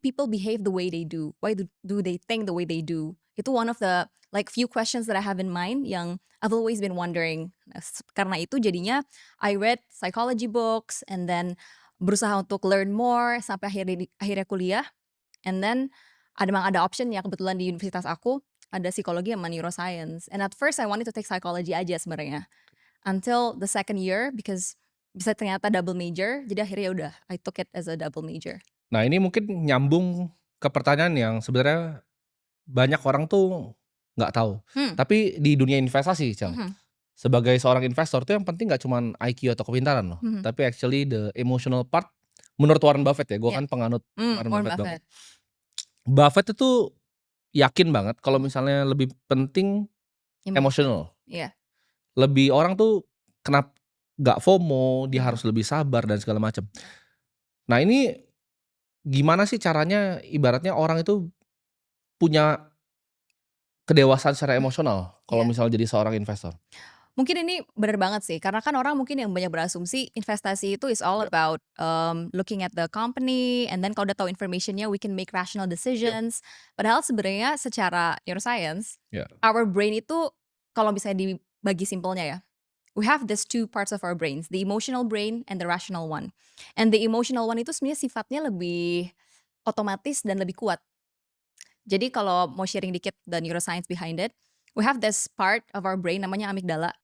people behave the way they do? Why do they think the way they do? Itu one of the like few questions that I have in mind yang I've always been wondering. Karena itu jadinya I read psychology books and then berusaha untuk learn more sampai akhirnya kuliah. And then ada option ya kebetulan di universitas aku ada psikologi sama neuroscience. And at first I wanted to take psychology aja sebenarnya. Until the second year because bisa ternyata double major. Jadi akhirnya ya udah I took it as a double major. Nah, ini mungkin nyambung ke pertanyaan yang sebenarnya banyak orang tuh nggak tahu. Hmm. Tapi di dunia investasi, Cel, Mhm. sebagai seorang investor tuh yang penting nggak cuman IQ atau kepintaran loh, Mhm. tapi actually the emotional part menurut Warren Buffett ya, gua Iya. kan penganut Warren Warren Buffett banget. Buffett. Buffett itu yakin banget kalau misalnya lebih penting emotional. Iya. Lebih orang tuh nggak FOMO, dia Mhm. harus lebih sabar dan segala macam. Nah, ini gimana sih caranya ibaratnya orang itu punya kedewasaan secara emosional kalau Iya. misalnya jadi seorang investor? Mungkin ini bener banget sih, karena kan orang mungkin yang banyak berasumsi investasi itu is all about, looking at the company and then kalau udah tahu information-nya we can make rational decisions. Padahal sebenarnya secara neuroscience, Ya. our brain itu kalau misalnya dibagi simpelnya ya, we have these two parts of our brains, the emotional brain and the rational one. And the emotional one itu sebenarnya sifatnya lebih otomatis dan lebih kuat. Jadi kalau mau sharing dikit the neuroscience behind it, we have this part of our brain namanya amigdala.